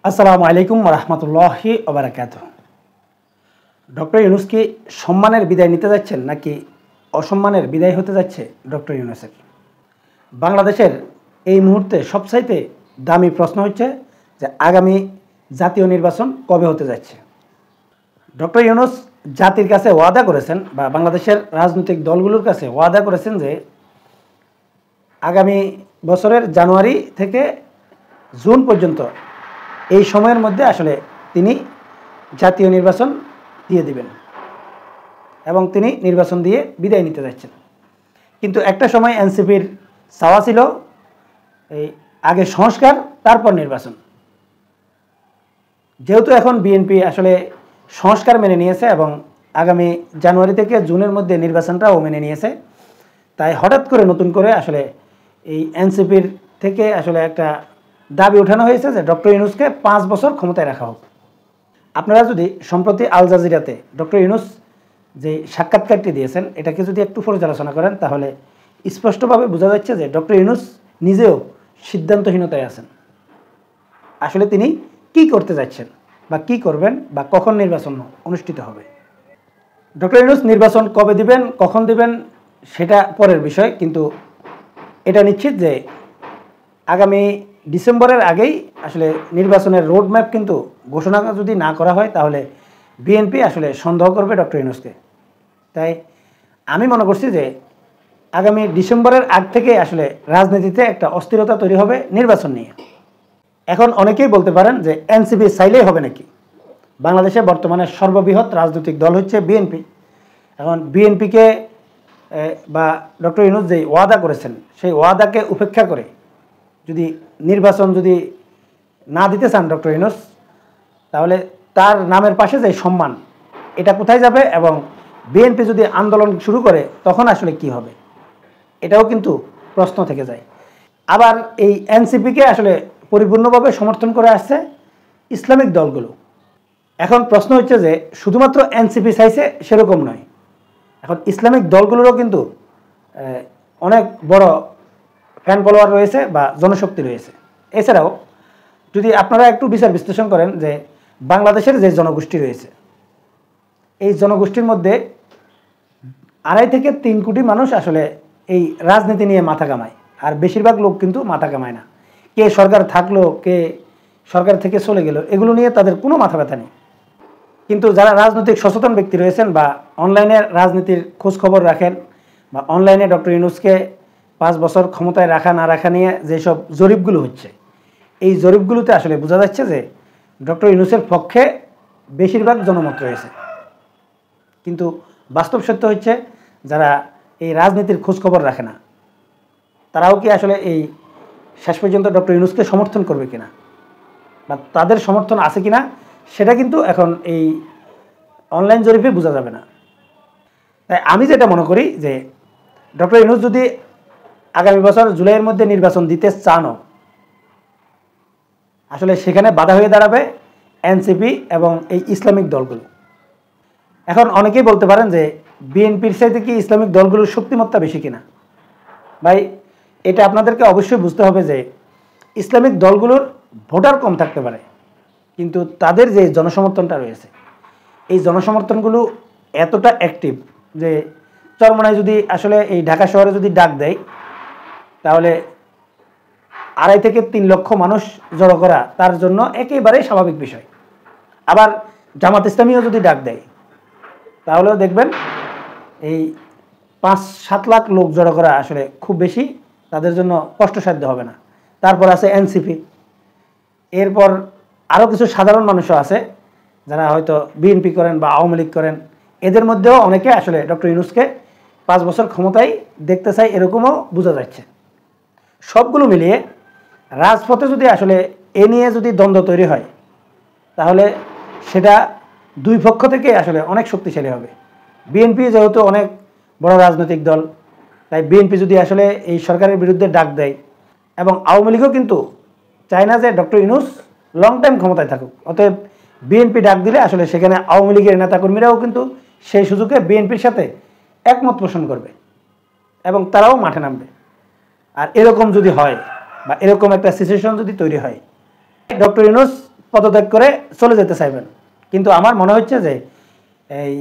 আসসালামু আলাইকুম রহমতুল্লাহি ওবারাকাতুহ। ডক্টর ইউনূস কি সম্মানের বিদায় নিতে যাচ্ছেন নাকি অসম্মানের বিদায় হতে যাচ্ছে ডক্টর ইউনূসের? বাংলাদেশের এই মুহূর্তে সবচাইতে দামি প্রশ্ন হচ্ছে যে আগামী জাতীয় নির্বাচন কবে হতে যাচ্ছে। ডক্টর ইউনূস জাতির কাছে ওয়াদা করেছেন বা বাংলাদেশের রাজনৈতিক দলগুলোর কাছে ওয়াদা করেছেন যে আগামী বছরের জানুয়ারি থেকে জুন পর্যন্ত এই সময়ের মধ্যে আসলে তিনি জাতীয় নির্বাচন দিয়ে দিবেন এবং তিনি নির্বাচন দিয়ে বিদায় নিতে যাচ্ছেন। কিন্তু একটা সময় এনসিপির চাওয়া ছিল এই আগে সংস্কার তারপর নির্বাচন। যেহেতু এখন বিএনপি আসলে সংস্কার মেনে নিয়েছে এবং আগামী জানুয়ারি থেকে জুনের মধ্যে নির্বাচনটাও মেনে নিয়েছে, তাই হঠাৎ করে নতুন করে আসলে এই এনসিপির থেকে আসলে একটা দাবি ওঠানো হয়েছে যে ডক্টর ইউনূসকে 5 বছর ক্ষমতায় রাখা হোক। আপনারা যদি সম্প্রতি আল জাজিরাতে ডক্টর ইউনূস যে সাক্ষাৎকারটি দিয়েছেন এটাকে যদি একটু পর্যালোচনা করেন তাহলে স্পষ্টভাবে বোঝা যাচ্ছে যে ডক্টর ইউনূস নিজেও সিদ্ধান্তহীনতায় আছেন। আসলে তিনি কি করতে যাচ্ছেন বা কি করবেন বা কখন নির্বাচন অনুষ্ঠিত হবে। ডক্টর ইউনূস নির্বাচন কবে দিবেন কখন দিবেন সেটা পরের বিষয়, কিন্তু এটা নিশ্চিত যে আগামী ডিসেম্বরের আগেই আসলে নির্বাচনের রোড ম্যাপ কিন্তু ঘোষণা যদি না করা হয় তাহলে বিএনপি আসলে সন্দেহ করবে ডক্টর ইউনূসকে। তাই আমি মনে করছি যে আগামী ডিসেম্বরের আগ থেকে আসলে রাজনীতিতে একটা অস্থিরতা তৈরি হবে নির্বাচন নিয়ে। এখন অনেকেই বলতে পারেন যে এনসিপি চাইলেই হবে নাকি? বাংলাদেশে বর্তমানে সর্ববৃহৎ রাজনৈতিক দল হচ্ছে বিএনপি। এখন বিএনপিকে বা ডক্টর ইউনূস যেই ওয়াদা করেছেন সেই ওয়াদাকে উপেক্ষা করে যদি নির্বাচন যদি না দিতে চান ডক্টর ইউনূস, তাহলে তার নামের পাশে যে সম্মান এটা কোথায় যাবে এবং বিএনপি যদি আন্দোলন শুরু করে তখন আসলে কি হবে, এটাও কিন্তু প্রশ্ন থেকে যায়। আবার এই এনসিপিকে আসলে পরিপূর্ণভাবে সমর্থন করে আসছে ইসলামিক দলগুলো। এখন প্রশ্ন হচ্ছে যে শুধুমাত্র এনসিপি চাইছে সেরকম নয়, এখন ইসলামিক দলগুলোরও কিন্তু অনেক বড় ফ্যান ফলোয়ার রয়েছে বা জনশক্তি রয়েছে। এছাড়াও যদি আপনারা একটু বিচার বিশ্লেষণ করেন যে বাংলাদেশের যে জনগোষ্ঠী রয়েছে এই জনগোষ্ঠীর মধ্যে 2.5 থেকে 3 কোটি মানুষ আসলে এই রাজনীতি নিয়ে মাথা কামায়, আর বেশিরভাগ লোক কিন্তু মাথা কামায় না। কে সরকার থাকলো কে সরকার থেকে চলে গেল এগুলো নিয়ে তাদের কোনো মাথা ব্যথা নেই। কিন্তু যারা রাজনৈতিক সচেতন ব্যক্তি রয়েছেন বা অনলাইনে রাজনীতির খোঁজ খবর রাখেন বা অনলাইনে ডক্টর ইউনূসকে 5 বছর ক্ষমতায় রাখা না রাখা নিয়ে যেসব জরিপগুলো হচ্ছে এই জরিপগুলোতে আসলে বোঝা যাচ্ছে যে ডক্টর ইউনূসের পক্ষে বেশিরভাগ জনমত রয়েছে। কিন্তু বাস্তব সত্য হচ্ছে যারা এই রাজনীতির খোঁজখবর রাখে না তারাও কি আসলে এই শেষ পর্যন্ত ডক্টর ইউনূসকে সমর্থন করবে কিনা বা তাদের সমর্থন আছে কিনা সেটা কিন্তু এখন এই অনলাইন জরিপে বোঝা যাবে না। তাই আমি যেটা মনে করি যে ডক্টর ইউনূস যদি আগামী বছর জুলাইয়ের মধ্যে নির্বাচন দিতে চানও আসলে সেখানে বাধা হয়ে দাঁড়াবে এনসিপি এবং এই ইসলামিক দলগুলো। এখন অনেকেই বলতে পারেন যে বিএনপির চাইতে কি ইসলামিক দলগুলোর শক্তিমত্তা বেশি কিনা। ভাই এটা আপনাদেরকে অবশ্যই বুঝতে হবে যে ইসলামিক দলগুলোর ভোটার কম থাকতে পারে কিন্তু তাদের যে জনসমর্থনটা রয়েছে এই জনসমর্থনগুলো এতটা অ্যাক্টিভ যে চরমনায় যদি আসলে এই ঢাকা শহরে যদি ডাক দেয় তাহলে 2.5 থেকে 3 লক্ষ মানুষ জড়ো করা তার জন্য একেবারেই স্বাভাবিক বিষয়। আবার জামাত ইসলামীও যদি ডাক দেয় তাহলেও দেখবেন এই 5-7 লাখ লোক জড়ো করা আসলে খুব বেশি তাদের জন্য কষ্টসাধ্য হবে না। তারপর আছে এনসিপি, এরপর আরও কিছু সাধারণ মানুষও আছে যারা হয়তো বিএনপি করেন বা আওয়ামী লীগ করেন, এদের মধ্যেও অনেকে আসলে ডক্টর ইউনূসকে 5 বছর ক্ষমতায় দেখতে চায় এরকমও বোঝা যাচ্ছে। সবগুলো মিলিয়ে রাজপথে যদি আসলে এ নিয়ে যদি দ্বন্দ্ব তৈরি হয় তাহলে সেটা দুই পক্ষ থেকে আসলে অনেক শক্তিশালী হবে। বিএনপি যেহেতু অনেক বড় রাজনৈতিক দল তাই বিএনপি যদি আসলে এই সরকারের বিরুদ্ধে ডাক দেয় এবং আওয়ামী লীগও কিন্তু চায় না যে ডক্টর ইউনূস লং টাইম ক্ষমতায় থাকুক, অতএব বিএনপি ডাক দিলে আসলে সেখানে আওয়ামী লীগের নেতাকর্মীরাও কিন্তু সেই সুযোগে বিএনপির সাথে একমত পোষণ করবে এবং তারাও মাঠে নামবে। আর এরকম যদি হয় বা এরকম একটা সিচুয়েশন যদি তৈরি হয় ডক্টর ইউনূস পদত্যাগ করে চলে যেতে চাইবেন। কিন্তু আমার মনে হচ্ছে যে এই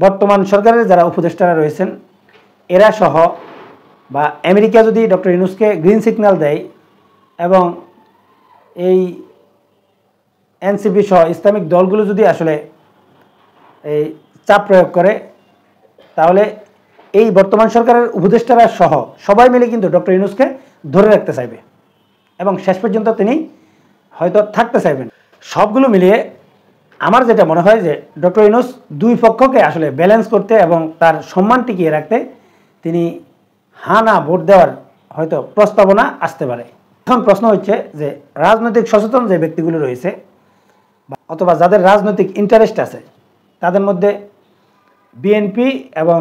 বর্তমান সরকারের যারা উপদেষ্টারা রয়েছেন এরা সহ বা আমেরিকা যদি ডক্টর ইউনূসকে গ্রিন সিগন্যাল দেয় এবং এই এনসিপি সহ ইসলামিক দলগুলো যদি আসলে এই চাপ প্রয়োগ করে, তাহলে এই বর্তমান সরকারের উপদেষ্টারা সহ সবাই মিলে কিন্তু ডক্টর ইউনূসকে ধরে রাখতে চাইবে এবং শেষ পর্যন্ত তিনি হয়তো থাকতে চাইবেন। সবগুলো মিলিয়ে আমার যেটা মনে হয় যে ডক্টর ইউনূস দুই পক্ষকে আসলে ব্যালেন্স করতে এবং তার সম্মান টিকিয়ে রাখতে তিনি হা না ভোট দেওয়ার হয়তো প্রস্তাবনা আসতে পারে। এখন প্রশ্ন হচ্ছে যে রাজনৈতিক সচেতন যে ব্যক্তিগুলো রয়েছে অথবা যাদের রাজনৈতিক ইন্টারেস্ট আছে তাদের মধ্যে বিএনপি এবং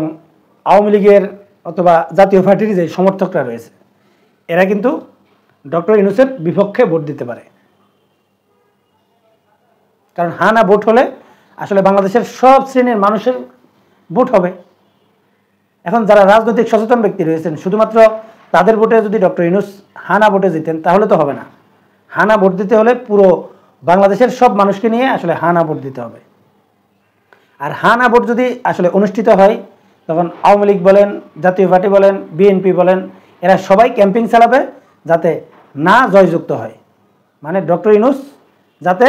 আওয়ামী লীগের অথবা জাতীয় পার্টির যে সমর্থকরা রয়েছে এরা কিন্তু ডক্টর ইউনূসের বিপক্ষে ভোট দিতে পারে। কারণ হা না ভোট হলে আসলে বাংলাদেশের সব শ্রেণীর মানুষের ভোট হবে। এখন যারা রাজনৈতিক সচেতন ব্যক্তি রয়েছেন শুধুমাত্র তাদের ভোটে যদি ডক্টর ইউনূস হা না ভোটে জিতেন তাহলে তো হবে না। হা না ভোট দিতে হলে পুরো বাংলাদেশের সব মানুষকে নিয়ে আসলে হা না ভোট দিতে হবে। আর হা না ভোট যদি আসলে অনুষ্ঠিত হয় তখন আওয়ামী লীগ বলেন, জাতীয় পার্টি বলেন, বিএনপি বলেন, এরা সবাই ক্যাম্পিং চালাবে যাতে না জয়যুক্ত হয়, মানে ডক্টর ইউনূস যাতে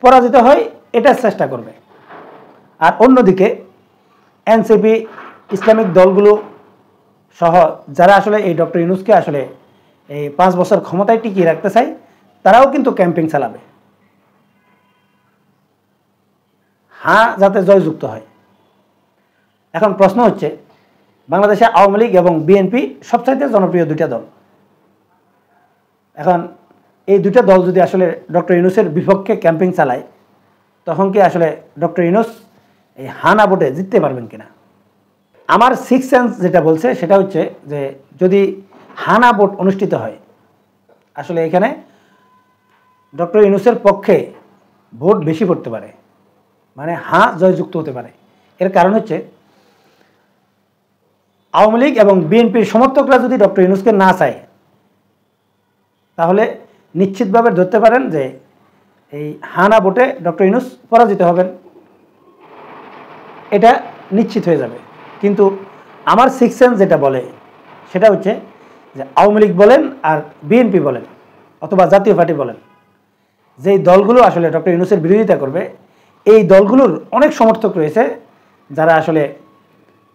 পরাজিত হয় এটার চেষ্টা করবে। আর অন্যদিকে এনসিপি ইসলামিক দলগুলো সহ যারা আসলে এই ডক্টর ইউনূসকে আসলে এই 5 বছর ক্ষমতায় টিকিয়ে রাখতে চায় তারাও কিন্তু ক্যাম্পিং চালাবে হ্যাঁ যাতে জয়যুক্ত হয়। এখন প্রশ্ন হচ্ছে বাংলাদেশে আওয়ামী লীগ এবং বিএনপি সবচাইতে জনপ্রিয় দুইটা দল। এখন এই দুইটা দল যদি আসলে ডক্টর ইউনূসের বিপক্ষে ক্যাম্পিং চালায় তখন কি আসলে ডক্টর ইউনূস এই হানা ভোটে জিততে পারবেন কিনা? আমার সিক্স সেন্স যেটা বলছে সেটা হচ্ছে যে যদি হানা ভোট অনুষ্ঠিত হয় আসলে এখানে ডক্টর ইউনূসের পক্ষে ভোট বেশি পড়তে পারে, মানে হ্যাঁ জয়যুক্ত হতে পারে। এর কারণ হচ্ছে আওয়ামী লীগ এবং বিএনপির সমর্থকরা যদি ডক্টর ইউনূসকে না চায় তাহলে নিশ্চিতভাবে ধরতে পারেন যে এই হানা ভোটে ডক্টর ইউনূস পরাজিত হবেন, এটা নিশ্চিত হয়ে যাবে। কিন্তু আমার সিক্স সেন্স যেটা বলে সেটা হচ্ছে যে আওয়ামী লীগ বলেন আর বিএনপি বলেন অথবা জাতীয় পার্টি বলেন, যেই দলগুলো আসলে ডক্টর ইউনূসের বিরোধিতা করবে এই দলগুলোর অনেক সমর্থক রয়েছে যারা আসলে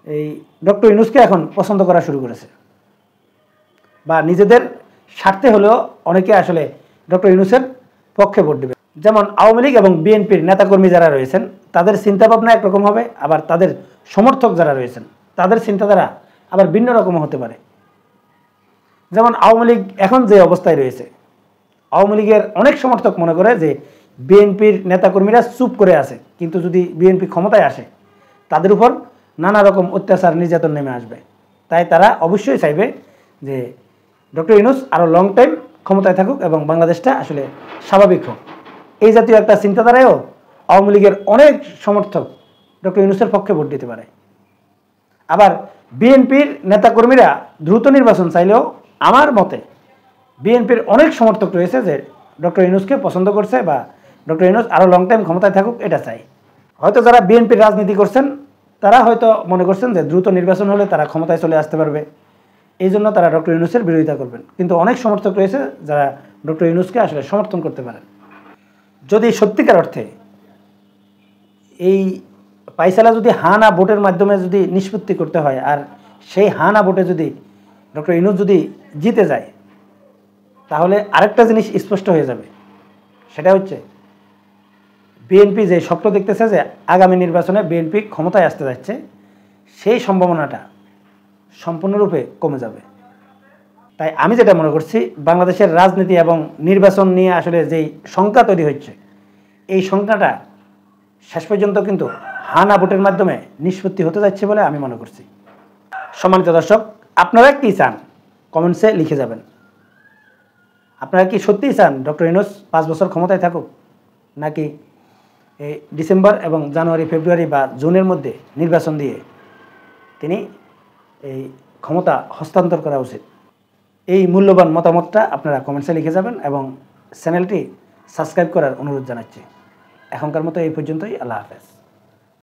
এই ডক্টর ইউনূসকে এখন পছন্দ করা শুরু করেছে বা নিজেদের স্বার্থে হলেও অনেকে আসলে ডক্টর ইউনূসের পক্ষে ভোট দেবে। যেমন আওয়ামী লীগ এবং বিএনপির নেতাকর্মী যারা রয়েছেন তাদের চিন্তাভাবনা একরকম হবে, আবার তাদের সমর্থক যারা রয়েছেন তাদের চিন্তাধারা আবার ভিন্ন রকম হতে পারে। যেমন আওয়ামী লীগ এখন যে অবস্থায় রয়েছে, আওয়ামী লীগের অনেক সমর্থক মনে করে যে বিএনপির নেতাকর্মীরা চুপ করে আছে, কিন্তু যদি বিএনপি ক্ষমতায় আসে তাদের উপর নানা রকম অত্যাচার নির্যাতন নেমে আসবে। তাই তারা অবশ্যই চাইবে যে ডক্টর ইউনূস আরও লং টাইম ক্ষমতায় থাকুক এবং বাংলাদেশটা আসলে স্বাভাবিক হোক। এই জাতীয় একটা চিন্তাধারায়ও আওয়ামী লীগের অনেক সমর্থক ডক্টর ইউনূসের পক্ষে ভোট দিতে পারে। আবার বিএনপির নেতাকর্মীরা দ্রুত নির্বাচন চাইলেও আমার মতে বিএনপির অনেক সমর্থক রয়েছে যে ডক্টর ইউনূসকে পছন্দ করছে বা ডক্টর ইউনূস আরও লং টাইম ক্ষমতায় থাকুক এটা চাই। হয়তো যারা বিএনপির রাজনীতি করছেন তারা হয়তো মনে করছেন যে দ্রুত নির্বাচন হলে তারা ক্ষমতায় চলে আসতে পারবে, এই জন্য তারা ডক্টর ইউনূসের বিরোধিতা করবেন। কিন্তু অনেক সমর্থক রয়েছে যারা ডক্টর ইউনূসকে আসলে সমর্থন করতে পারেন। যদি সত্যিকার অর্থে এই পাইসালা যদি হা না ভোটের মাধ্যমে যদি নিষ্পত্তি করতে হয় আর সেই হা না ভোটে যদি ডক্টর ইউনূস যদি জিতে যায় তাহলে আরেকটা জিনিস স্পষ্ট হয়ে যাবে, সেটা হচ্ছে বিএনপি যে স্বপ্ন দেখতেছে যে আগামী নির্বাচনে বিএনপি ক্ষমতায় আসতে যাচ্ছে সেই সম্ভাবনাটা সম্পূর্ণরূপে কমে যাবে। তাই আমি যেটা মনে করছি বাংলাদেশের রাজনীতি এবং নির্বাচন নিয়ে আসলে যেই শঙ্কা তৈরি হচ্ছে এই শঙ্কাটা শেষ পর্যন্ত কিন্তু হানা ভোটের মাধ্যমে নিষ্পত্তি হতে যাচ্ছে বলে আমি মনে করছি। সম্মানিত দর্শক, আপনারা কি চান কমেন্টসে লিখে যাবেন। আপনারা কি সত্যিই চান ডক্টর ইউনূস 5 বছর ক্ষমতায় থাকুক, নাকি এই ডিসেম্বর এবং জানুয়ারি ফেব্রুয়ারি বা জুনের মধ্যে নির্বাচন দিয়ে তিনি এই ক্ষমতা হস্তান্তর করা উচিত? এই মূল্যবান মতামতটা আপনারা কমেন্টসে লিখে যাবেন এবং চ্যানেলটি সাবস্ক্রাইব করার অনুরোধ জানাচ্ছি। এখনকার মতো এই পর্যন্তই। আল্লাহ হাফেজ।